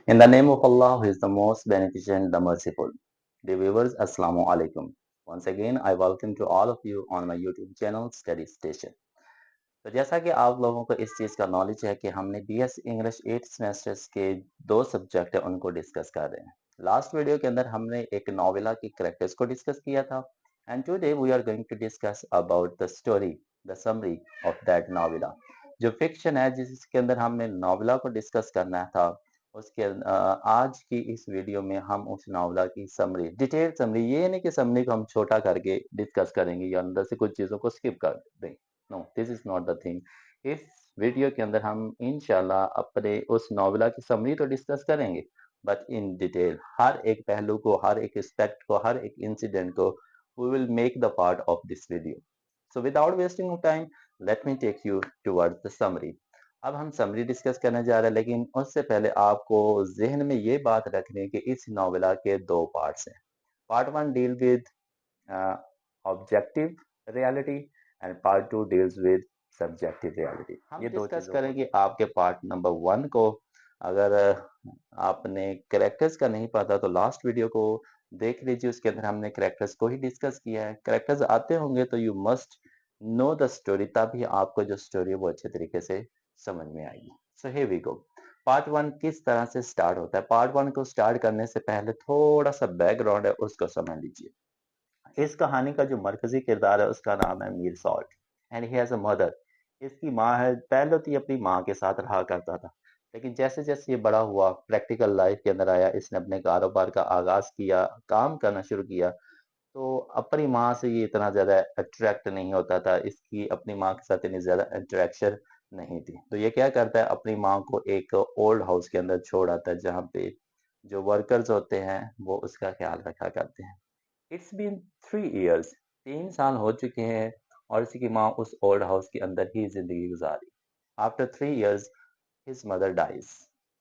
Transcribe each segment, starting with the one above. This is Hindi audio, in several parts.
In the name of Allah, who is the most beneficent, the merciful. Dear viewers, Assalamu alaikum. Once again, I welcome to all of you on my YouTube channel, Study Station. तो जैसा कि आप लोगों को इस चीज़ का नॉलेज है कि हमने बीएस इंग्लिश 8 सेमेस्टर्स के दो सब्जेक्ट है उनको डिस्कस कर रहे हैं। लास्ट वीडियो के अंदर हमने एक नॉवेला की कैरेक्टर्स को डिस्कस किया था and today we are going to discuss about the story, the summary of that novella. जो फिक्शन है जिसके अंदर हमने नॉवेला को डिस्कस करना था, आज की इस वीडियो में हम उस नॉवेला की समरी, डिटेल समरी, ये नहीं कि समरी को हम छोटा करके डिस्कस करेंगे या अंदर से कुछ चीज़ों को स्किप कर दें। No, this is not the thing. इस वीडियो के अंदर हम इंशाल्लाह अपने उस नॉवेला की समरी तो डिस्कस करेंगे, बट इन डिटेल हर एक पहलू को, हर एक एस्पेक्ट को, हर एक इंसिडेंट को we will make the part of this video. So without wasting of time, let me take you towards the summary. अब हम समरी डिस्कस करने जा रहे हैं, लेकिन उससे पहले आपको जहन में ये बात रखनी है कि इस नॉवेला के दो पार्ट्स हैं। Part one deal with objective reality and part two deals with subjective reality. हम ये दो डिस्कस करेंगे आपके पार्ट नंबर वन को। अगर आपने करेक्टर्स का नहीं पता तो लास्ट वीडियो को देख लीजिए, उसके अंदर हमने करेक्टर्स को ही डिस्कस किया है। करेक्टर्स आते होंगे तो you must know the story, तभी आपको जो स्टोरी है वो अच्छे तरीके से समझ में आएगी। So here we go. Part one किस तरह से स्टार्ट होता है? पार्ट वन को स्टार्ट करने से पहले थोड़ा सा बैकग्राउंड है, उसको समझ लीजिए। इस कहानी का जो मरकजी किरदार है उसका नाम है Mir salt and he has a mother. इसकी माँ है। पहले तो ये अपनी माँ के साथ रहा करता था, लेकिन जैसे जैसे ये बड़ा हुआ, प्रैक्टिकल लाइफ के अंदर आया, इसने अपने कारोबार का आगाज किया, काम करना शुरू किया, तो अपनी माँ से ये इतना ज़्यादा अट्रैक्ट नहीं होता था। इसकी अपनी माँ के साथ इतनी ज़्यादा इंटरेक्शन नहीं थी। तो ये क्या करता है, अपनी माँ को एक ओल्ड हाउस के अंदर छोड़ आता है, जहाँ पे जो वर्कर्स होते हैं वो उसका ख्याल रखा करते हैं। इट्स बीन 3 इयर्स, 3 साल हो चुके हैं और इसी की माँ उस ओल्ड हाउस के अंदर ही जिंदगी गुजारी। After 3 years his mother dies.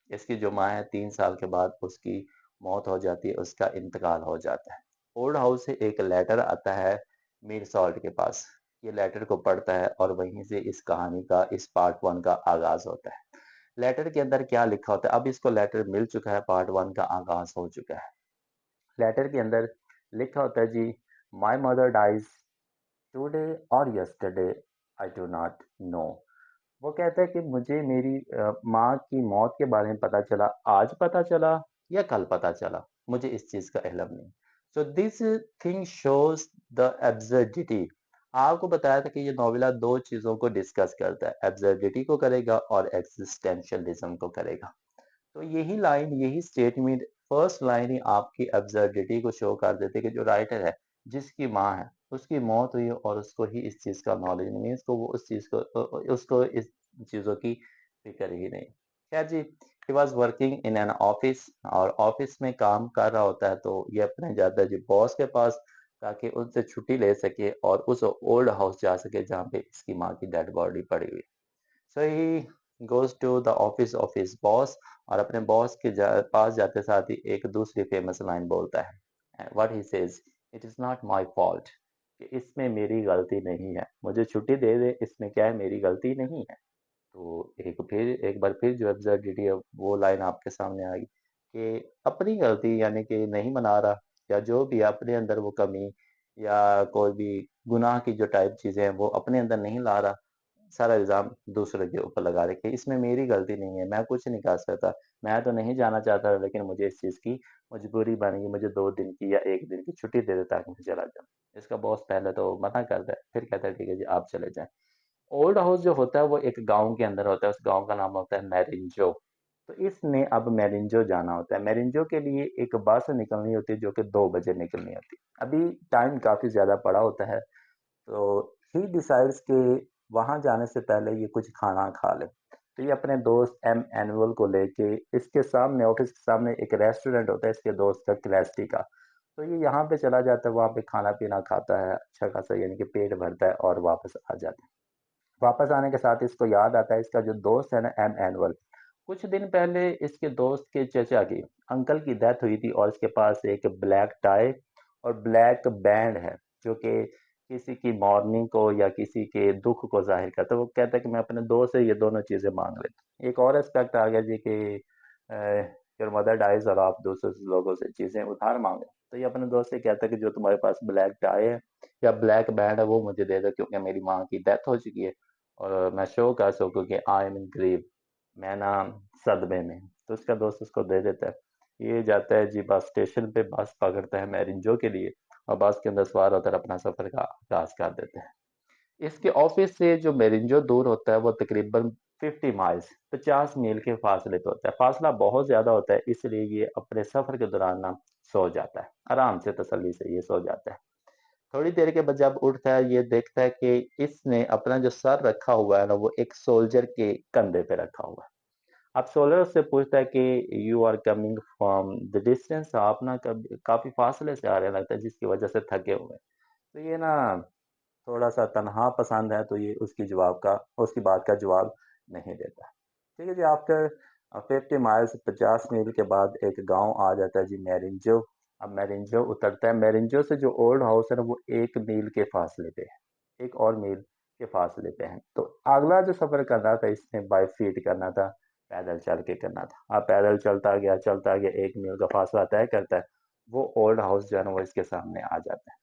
इसकी जो माँ है, 3 साल के बाद उसकी मौत हो जाती है, उसका इंतकाल हो जाता है। ओल्ड हाउस से एक लेटर आता है मीर सॉल्ट के पास। ये लेटर को पढ़ता है और वहीं से इस कहानी का, इस पार्ट वन का आगाज होता है। लेटर के अंदर क्या लिखा होता है? अब इसको लेटर मिल चुका है, पार्ट वन का आगाज हो चुका है। लेटर के अंदर लिखा होता है जी, माई मदर डाइज टुडे और yesterday, I do not know. वो कहता है कि मुझे मेरी माँ की मौत के बारे में पता चला, आज पता चला या कल पता चला, मुझे इस चीज का इल्म नहीं। So this thing shows the absurdity. आपको बताया था कि ये नॉवेला दो चीजों को डिस्कस करता है, एब्सर्डिटी को करेगा और एग्जिस्टेंशियलिज्म को करेगा। तो यही लाइन, यही स्टेटमेंट, फर्स्ट लाइन ही आपकी एब्सर्डिटी को शो कर देते कि जो राइटर है, जिसकी माँ है, उसकी मौत हुई और उसको ही इस चीज का नॉलेज नहीं है, इसको वो उस चीज को, उसको इस चीजों की फिक्र ही नहीं। खैर जी, he was working in an office, और ऑफिस में काम कर रहा होता है, तो ये अपने जाता है जी बॉस के पास, ताकि उनसे छुट्टी ले सके और उस ओल्ड हाउस जा सके जहाँ पे इसकी माँ की डेड बॉडी पड़ी हुई। So he goes to the office of his boss, और अपने बॉस के पास जाते साथ ही एक दूसरी फेमस लाइन बोलता है। What he says, it is not my fault, कि इसमें मेरी गलती नहीं है, मुझे छुट्टी दे दे, इसमें क्या है, मेरी गलती नहीं है। तो एक बार फिर जो एब्सर्डिटी है वो लाइन आपके सामने आ गई कि अपनी गलती यानी कि नहीं मना रहा, या जो भी अपने अंदर वो कमी या कोई भी गुनाह की जो टाइप चीजें हैं वो अपने अंदर नहीं ला रहा, सारा इल्ज़ाम दूसरे के ऊपर लगा रहे कि इसमें मेरी गलती नहीं है, मैं कुछ नहीं कर सकता, मैं तो नहीं जाना चाहता, लेकिन मुझे इस चीज़ की मजबूरी बन गई, मुझे 2 दिन की या 1 दिन की छुट्टी दे दे ताकि मैं चला जाऊँ। इसका बॉस पहले तो मना करता है, फिर कहता है ठीक है जी आप चले जाएँ। ओल्ड हाउस जो होता है वो एक गाँव के अंदर होता है, उस गाँव का नाम होता है मैरिंजो। तो इसने अब मैरिंजो जाना होता है। मैरिंजो के लिए एक बस निकलनी होती है जो कि 2 बजे निकलनी होती है। अभी टाइम काफ़ी ज़्यादा पड़ा होता है, तो ही डिसाइड्स कि वहाँ जाने से पहले ये कुछ खाना खा ले। तो ये अपने दोस्त एम एनुअल को लेके, इसके सामने, ऑफिस के सामने एक रेस्टोरेंट होता है इसके दोस्त का, क्लैस्टी का। तो ये यहाँ पे चला जाता है, वहाँ पे खाना पीना खाता है अच्छा खासा, यानी कि पेट भरता है और वापस आ जाता है। वापस आने के साथ इसको याद आता है इसका जो दोस्त है ना, एम एनुअल, कुछ दिन पहले इसके दोस्त के चचा की, अंकल की डेथ हुई थी, और इसके पास एक ब्लैक टाई और ब्लैक बैंड है, जो कि किसी की मॉर्निंग को या किसी के दुख को जाहिर करता है। वो कहता है कि मैं अपने दोस्त से ये दोनों चीजें मांग लेता हूँ। एक और एस्पेक्ट आ गया जी कि योर मदर डाइज और आप दूसरे लोगों से चीज़ें उधार मांगे, तो ये अपने दोस्त से कहता है कि जो तुम्हारे पास ब्लैक टाई है या ब्लैक बैंड है वो मुझे दे दो, क्योंकि मेरी माँ की डेथ हो चुकी है और मैं शो कर सकूँ कि आई एम इन ग्रीव, मैं ना सदमे में हूँ। तो उसका दोस्त उसको दे देता है। ये जाता है जी बस स्टेशन पे, बस पकड़ता है मैरिंजो के लिए और बस के अंदर सवार होकर अपना सफ़र का आगाज़ कर देते हैं। इसके ऑफिस से जो मेरिंजो दूर होता है वो तकरीबन 50 माइल्स 50 मील के फासले पे होता है। फासला बहुत ज़्यादा होता है, इसलिए ये अपने सफ़र के दौरान ना सो जाता है। आराम से तसल्ली से ये सो जाता है। थोड़ी देर के बाद जब उठता है, ये देखता है कि इसने अपना जो सर रखा हुआ है ना वो एक सोल्जर के कंधे पे रखा हुआ है। अब सोल्जर उससे पूछता है कि you are coming from the distance, आप ना काफ़ी फासले से आ रहे हैं, लगता है जिसकी वजह से थके हुए हैं। तो ये ना थोड़ा-सा तन्हा पसंद है, तो ये उसकी बात का जवाब नहीं देता। ठीक है जी, आफ्टर 50 माइल्स 50 मील के बाद एक गाँव आ जाता है जी मैरिंजो। अब मैरिंजो उतरता है, मैरिंजो से जो ओल्ड हाउस है ना वो 1 मील के फासले पे है, 1 और मील के फासले पे है। तो अगला जो सफ़र करना था इसने बाय फीट करना था, पैदल चल के करना था। अब पैदल चलता गया 1 मील का फासला तय करता है, वो ओल्ड हाउस जो है ना वो इसके सामने आ जाता है।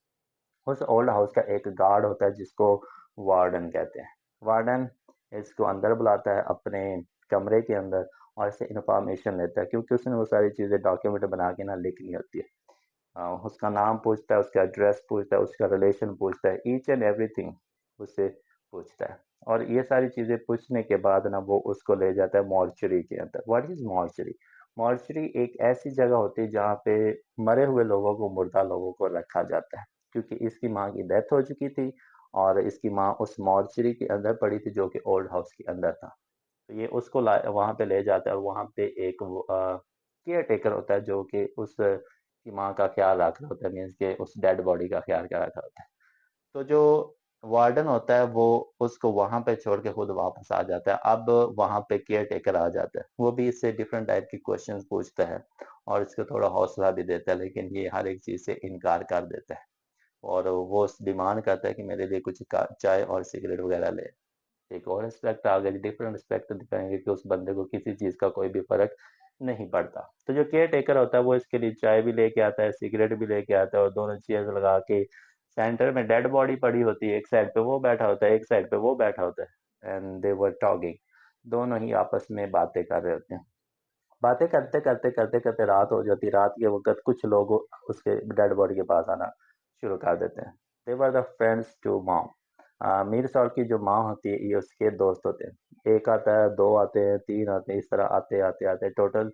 उस ओल्ड हाउस का एक गार्ड होता है जिसको वार्डन कहते हैं। वार्डन इसको अंदर बुलाता है अपने कमरे के अंदर और इससे इन्फॉर्मेशन लेता है, क्योंकि उसने वो सारी चीज़ें डॉक्यूमेंट बना के ना लिखनी होती है। उसका नाम पूछता है, उसका एड्रेस पूछता है, उसका रिलेशन पूछता है, ईच एंड एवरीथिंग उससे पूछता है। और ये सारी चीज़ें पूछने के बाद ना वो उसको ले जाता है मॉर्चरी के अंदर। What is mortuary? मॉर्चरी एक ऐसी जगह होती है जहाँ पे मरे हुए लोगों को, मुर्दा लोगों को रखा जाता है, क्योंकि इसकी माँ की डेथ हो चुकी थी और इसकी माँ उस मॉर्चरी के अंदर पड़ी थी जो कि ओल्ड हाउस के अंदर था। तो ये उसको वहां पे ले जाता है और वहां पे एक केयर टेकर होता है जो कि उस की माँ का ख्याल रख रहा होता है, मीन्स के उस डेड बॉडी का ख्याल कर रखा होता है। तो जो वार्डन होता है वो उसको वहां पे छोड़ के खुद वापस आ जाता है। अब वहां पे केयर टेकर आ जाता है, वो भी इससे डिफरेंट टाइप की क्वेश्चंस पूछता है और इसको थोड़ा हौसला भी देता है, लेकिन ये हर एक चीज से इनकार कर देता है और वो डिमांड करता है कि मेरे लिए कुछ चाय और सिगरेट वगैरह ले। एक और एस्पेक्ट आ गया, डिफरेंट एस्पेक्ट दिखाएंगे कि उस बंदे को किसी चीज़ का कोई भी फ़र्क नहीं पड़ता। तो जो केयर टेकर होता है वो इसके लिए चाय भी लेके आता है, सिगरेट भी लेके आता है और दोनों चेयर्स लगा के सेंटर में डेड बॉडी पड़ी होती है, एक साइड पे वो बैठा होता है, एक साइड पे वो बैठा होता है एंड दे वर टॉकिंग। दोनों ही आपस में बातें कर रहे होते हैं। बातें करते रात हो जाती है। रात के वक़्त कुछ लोग उसके डेड बॉडी के पास आना शुरू कर देते हैं। They were the friends to mom. Mir Sahab की जो माँ होती है ये उसके दोस्त होते हैं। 1 आता है, 2 आते हैं, 3 आते हैं, इस तरह आते टोटल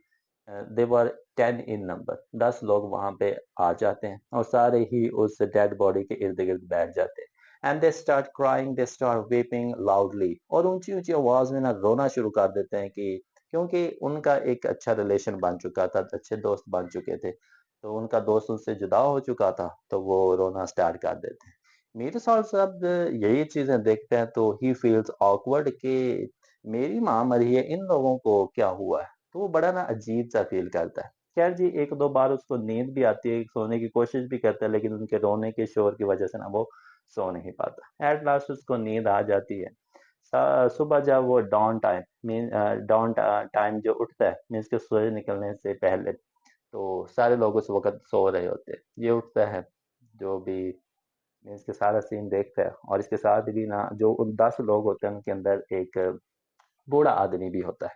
दे वर 10 इन नंबर, 10 लोग वहाँ पे आ जाते हैं और सारे ही उस डेड बॉडी के इर्द-गिर्द बैठ जाते हैं। And they start crying, they start weeping loudly और ऊँची-ऊँची आवाज़ में ना रोना शुरू कर देते हैं कि क्योंकि उनका एक अच्छा रिलेशन बन चुका था, अच्छे दोस्त बन चुके थे। तो उनका दोस्त उनसे जुदा हो चुका था, तो वो रोना स्टार्ट कर देते हैं। मेरे साथ साहब यही चीज़ें देखते हैं तो ही फील्स ऑकवर्ड कि मेरी माँ मरी है, इन लोगों को क्या हुआ है? तो वो बड़ा ना अजीब-सा फ़ील करता है। ख़ैर जी 1-2 बार उसको नींद भी आती है, सोने की कोशिश भी करता है, लेकिन उनके रोने के शोर की वज़ह से ना वो सो नहीं पाता। एट लास्ट उसको नींद आ जाती है। सुबह जब वो डॉन टाइम जो उठता है, मीन्स के सूरज निकलने से पहले, तो सारे लोग उस वक़्त सो रहे होते हैं। ये उठता है, जो भी मीन्स के सारा सीन देखता है और इसके साथ भी ना जो उन 10 लोग होते हैं उनके अंदर एक बूढ़ा आदमी भी होता है।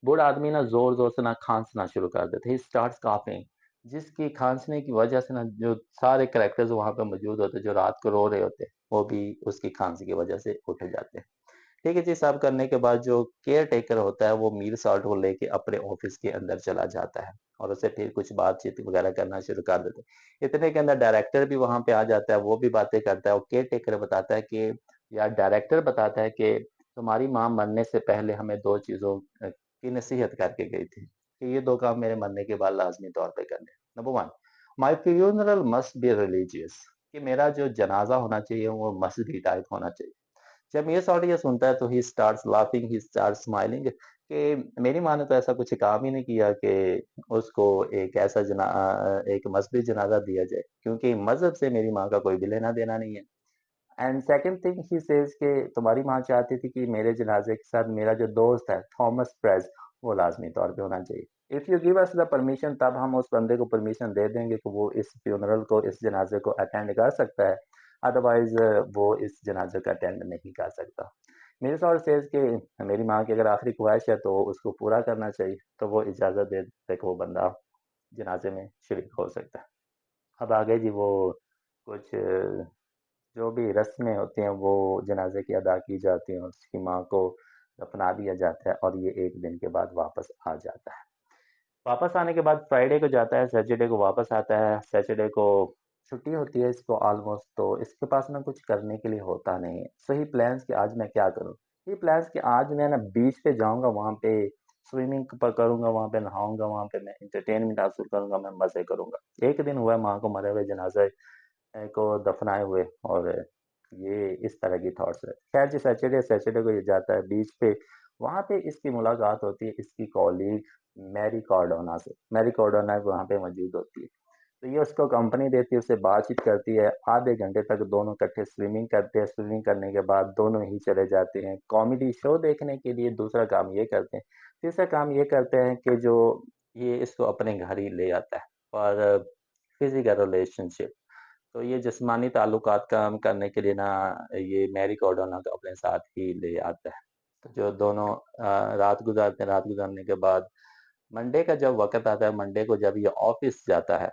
बूढ़ा आदमी ना ज़ोर-ज़ोर से ना खाँसना शुरू कर देता है। ही स्टार्ट्स कॉफिंग, जिसकी खाँसने की वजह से ना जो सारे कैरेक्टर्स वहाँ पे मौजूद होते हैं, जो रात को रो रहे होते हैं, वो भी उसकी खाँसी की वजह से उठ जाते हैं। ठीक है जी, सब करने के बाद जो केयर टेकर होता है वो मीर साल्ट को लेके अपने ऑफिस के अंदर चला जाता है और उससे फिर कुछ बातचीत वगैरह करना शुरू कर देते हैं। इतने के अंदर डायरेक्टर भी वहां पे आ जाता है, वो भी बातें करता है और केयर टेकर बताता है कि या डायरेक्टर बताता है कि तुम्हारी माँ मरने से पहले हमें 2 चीज़ों की नसीहत करके गई थी कि ये 2 काम मेरे मरने के बाद लाजमी तौर पे करने। Number 1, my funeral must be religious, कि मेरा जो जनाजा होना चाहिए वो मस्जिदी टाइप होना चाहिए। जब ये सॉर्ट ये सुनता है तो he starts laughing, he starts smiling कि मेरी माँ ने तो ऐसा कुछ काम ही नहीं किया कि उसको एक ऐसा एक मजहबी जनाजा दिया जाए, क्योंकि मजहब से मेरी माँ का कोई भी लेना देना नहीं है। And second thing he says कि तुम्हारी माँ चाहती थी कि मेरे जनाजे के साथ मेरा जो दोस्त है थॉमस प्रेस वो लाजमी तौर पे होना चाहिए। If you give us the permission, तब हम उस बंदे को परमिशन दे देंगे कि वो इस फ्यूनरल को, इस जनाजे को अटेंड कर सकता है, अदरवाइज वो इस जनाजे को अटेंड नहीं कर सकता। मेरे सॉर्ट सेज कि मेरी माँ की अगर आखिरी ख्वाहिश है तो उसको पूरा करना चाहिए, तो वो इजाज़त दे देता है कि वो बंदा जनाजे में शरीक हो सकता है। अब आगे जी वो कुछ जो भी रस्में होती हैं वो जनाजे की अदा की जाती हैं, उसकी माँ को दफना दिया जाता है और ये 1 दिन के बाद वापस आ जाता है। वापस आने के बाद फ्राइडे को जाता है, सैटरडे को वापस आता है, सैटरडे को छुट्टी होती है इसको ऑलमोस्ट, तो इसके पास ना कुछ करने के लिए होता नहीं है। सो ही प्लान्स कि आज मैं क्या करूँ? ही प्लान्स कि आज मैं ना बीच पे जाऊँगा, वहाँ पे स्विमिंग करूँगा, वहाँ पे नहाऊँगा, वहाँ पे मैं एंटरटेनमेंट हासिल करूँगा, मैं मज़े करूँगा। 1 दिन हुआ है माँ को मरे हुए जनाज़े को दफनाए हुए, और ये इस तरह की थॉट्स है। खैर जी सैटरडे को ये जाता है बीच पे, वहाँ पे इसकी मुलाकात होती है इसकी कॉलीग मैरी कार्डोना से। मैरी कार्डोना वहाँ पे मौजूद होती है। तो ये उसको कंपनी देती है, उससे बातचीत करती है, आधे घंटे तक दोनों इकट्ठे स्विमिंग करते हैं, स्विमिंग करने के बाद दोनों ही चले जाते हैं कॉमेडी शो देखने के लिए। दूसरा काम ये करते हैं, तीसरा काम ये करते हैं कि जो ये इसको अपने घर ही ले आता है और फिजिकल रिलेशनशिप, तो ये जिस्मानी ताल्लुकात काम करने के लिए ना ये मैरी कार्डोना को अपने साथ ही ले आता है। तो जो दोनों रात गुज़ारते हैं, रात गुज़ारने के बाद मंडे का जब वक़्त आता है, मंडे को जब ये ऑफ़िस जाता है,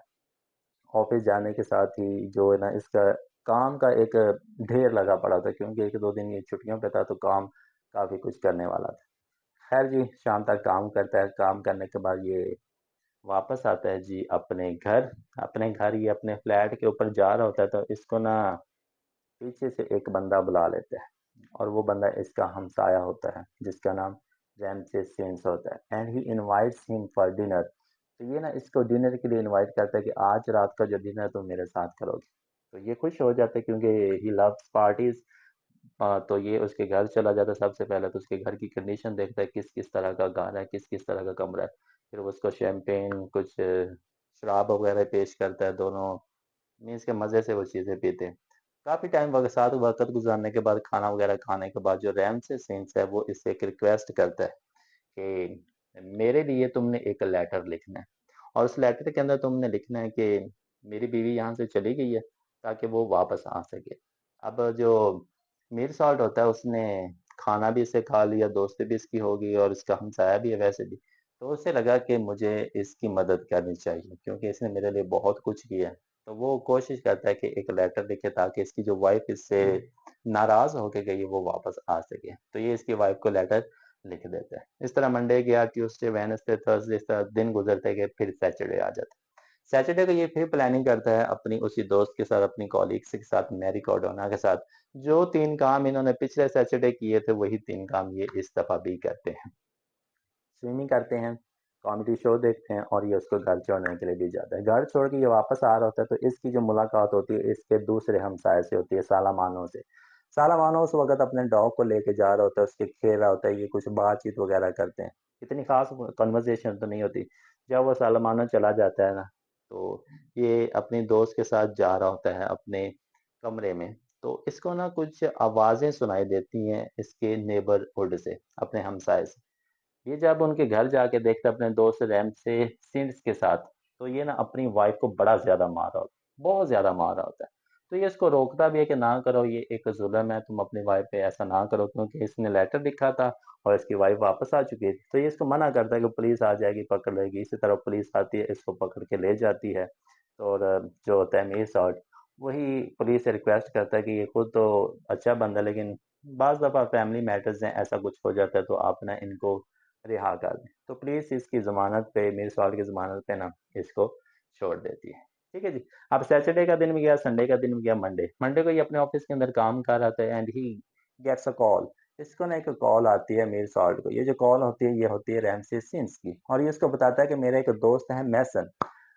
ऑफ़िस जाने के साथ ही जो है ना इसका काम का एक ढेर लगा पड़ा था, क्योंकि 1-2 दिन ये छुट्टियों पे था तो काम काफ़ी कुछ करने वाला था। खैर जी, शाम तक काम करता है, काम करने के बाद ये वापस आता है जी अपने घर ये अपने फ्लैट के ऊपर जा रहा होता है, तो इसको ना पीछे से एक बंदा बुला लेता है, और वो बंदा इसका हमसाया होता है जिसका नाम रैमसेस सिम्स होता है, and he invites him for dinner. तो ये ना इसको डिनर के लिए इनवाइट करता है कि आज रात का जो डिनर तुम मेरे साथ करोगे। तो ये खुश हो जाता है क्योंकि ही लव्स पार्टीज। तो ये उसके घर चला जाता है, सबसे पहले तो उसके घर की कंडीशन देखता है, किस-किस तरह का घर है, किस-किस तरह का कमरा है। फिर वो उसको शैंपेन कुछ शराब वगैरह पेश करता है, दोनों मीन्स के मज़े से वो चीज़ें पीते हैं। काफ़ी टाइम साथ वक़्त गुज़ारने के बाद, खाना वगैरह खाने के बाद जो रैमसेस सिम्स है वो इससे एक रिक्वेस्ट करता है कि मेरे लिए तुमने एक लेटर लिखना है, और उस लेटर के अंदर तुमने लिखना है कि मेरी बीवी यहाँ से चली गई है ताकि वो वापस आ सके। अब जो मीर साल्ट होता है उसने खाना भी इससे खा लिया, दोस्ती भी इसकी हो गई और इसका हमसाया भी है वैसे भी। तो उसे लगा कि मुझे इसकी मदद करनी चाहिए क्योंकि इसने मेरे लिए बहुत कुछ किया है। तो वो कोशिश करता है कि एक लेटर लिखे ताकि इसकी जो वाइफ़ इससे नाराज़ होके गई है वो वापस आ सके। तो ये इसकी वाइफ़ को लेटर लिख देता है। इस तरह मंडे गया, ट्यूसडे, वेडनेसडे, थर्सडे, इस तरह दिन गुज़रते गए, फिर सैटरडे आ जाता है। सैटरडे को ये फिर प्लानिंग करता है अपनी उसी दोस्त के साथ, अपनी कॉलीग्स के साथ, मैरी कार्डोना के साथ। जो 3 काम इन्होंने पिछले सैटरडे किए थे, वही 3 काम ये इस दफ़ा भी करते हैं। स्विमिंग करते हैं, कॉमेडी शो देखते हैं, और ये उसको घर छोड़ने के लिए भी जाता है। घर छोड़ के ये वापस आ रहा होता है तो इसकी जो मुलाकात होती है इसके दूसरे हमसाये से होती है, सालामानो से। सालामानो उस वक़्त अपने डॉग को लेके जा रहा होता है, उसके खेल रहा होता है, ये कुछ बातचीत वगैरह करते हैं। इतनी ख़ास कन्वर्सेशन तो नहीं होती। जब वो सालामानो चला जाता है ना, तो ये अपने दोस्त के साथ जा रहा होता है अपने कमरे में, तो इसको ना कुछ आवाज़ें सुनाई देती हैं इसके नेबरहुड से, अपने हमसाये से। ये जब उनके घर जाके देखता है अपने दोस्त रैमसेसिस के साथ, तो ये ना अपनी वाइफ़ को बड़ा ज़्यादा मार रहा होता है, बहुत ज़्यादा मार रहा होता है। तो ये इसको रोकता भी है कि ना करो, ये एक ज़ुल्म है, तुम अपनी वाइफ़ पे ऐसा ना करो, क्योंकि इसने लेटर लिखा था और इसकी वाइफ़ वापस आ चुकी थी। तो ये इसको मना करता है कि पुलिस आ जाएगी, पकड़ लेगी। इसी तरह पुलिस आती है, इसको पकड़ के ले जाती है, और जो होता है मीर साहब, वही पुलिस से रिक्वेस्ट करता है कि ये खुद तो अच्छा बंदा है, लेकिन बाज़ दफ़ा फैमिली मैटर्स हैं, ऐसा कुछ हो जाता है, तो आप ना इनको रिहा कर दें। तो पुलिस इसकी ज़मानत पे, मेरे सवाल की ज़मानत पे ना इसको छोड़ देती है। ठीक है जी। अब सैटरडे का दिन भी गया, संडे का दिन भी गया, मंडे। मंडे को ये अपने ऑफ़िस के अंदर काम कर रहा था and he gets a call. इसको ना एक कॉल आती है मेरे सॉल्ट को। ये जो कॉल होती है ये होती है रैमसेस सिम्स की, और ये उसको बताता है कि मेरा एक दोस्त है मैसन।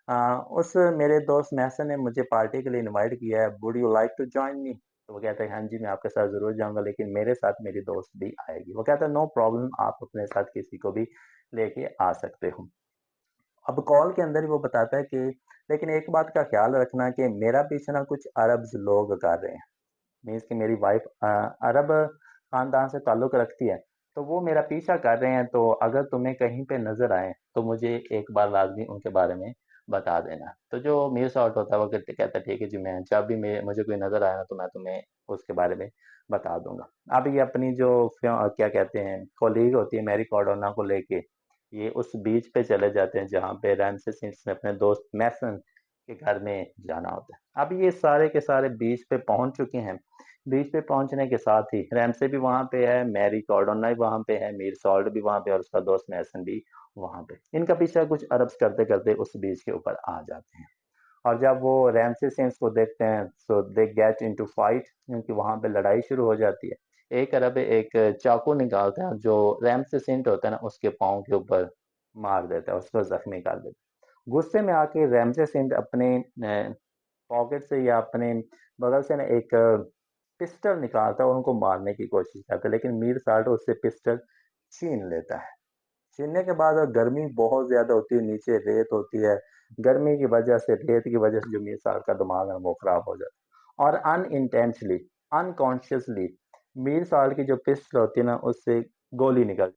अ, उस मेरे दोस्त मैसन ने मुझे पार्टी के लिए इनवाइट किया है, would you like to join me? तो वो कहता है हाँ जी, मैं आपके साथ ज़रूर जाऊँगा, लेकिन मेरे साथ मेरी दोस्त भी आएगी। वो कहता है नो प्रॉब्लम, आप अपने साथ किसी को भी लेके आ सकते हो। अब कॉल के अंदर ही वो बताता है कि लेकिन एक बात का ख़्याल रखना कि मेरा पीछे ना कुछ अरब्स लोग कर रहे हैं। मीन्स कि मेरी वाइफ़ अरब ख़ानदान से ताल्लुक़ रखती है। तो वो मेरा पीछा कर रहे हैं, तो अगर तुम्हें कहीं पे नज़र आएँ, तो मुझे एक बार लाज़मी उनके बारे में बता देना। तो जो मीर सॉर्ट होता है वो कहता है ठीक है जी, मैं जब भी मुझे कोई नज़र आया ना तो मैं तुम्हें उसके बारे में बता दूँगा। अब ये अपनी जो क्या कहते हैं कॉलीग होती है मैरी कॉर्डोना को लेके, ये उस बीच पे चले जाते हैं जहाँ पे रैमसेस ने अपने दोस्त मैसन के घर में जाना होता है। अब ये सारे के सारे बीच पे पहुँच चुके हैं। बीच पे पहुंचने के साथ ही रैमसे भी वहां पे है, मैरी कॉर्डोना भी वहां पे है, मीर सॉल्ट भी वहां पे और उसका दोस्त मैसन भी वहां पे। इनका पीछा कुछ अरब्स करते करते उस बीच के ऊपर आ जाते हैं। और जब वो रैमसे सेंस को देखते हैं सो दे गेट इनटू फाइट, क्योंकि वहां पे लड़ाई शुरू हो जाती है। एक अरब एक चाकू निकालता है जो रैमसे सेंट होता है ना उसके पाँव के ऊपर मार देता है, उसको जख्मी कर देता है। गुस्से में आके रैमसे सेंट अपने पॉकेट से या अपने बगल से ना एक पिस्टल निकालता है और उनको मारने की कोशिश करता है, लेकिन मीर साल्टो उससे पिस्टल छीन लेता है। छीनने के बाद गर्मी बहुत ज़्यादा होती है, नीचे रेत होती है। गर्मी की वजह से, रेत की वजह से जो मीर साल्ट का दिमाग है वो खराब हो जाता है और अनइंटेंशनली, अनकॉन्शियसली मीर साल्ट की जो पिस्टल होती है ना उससे गोली निकल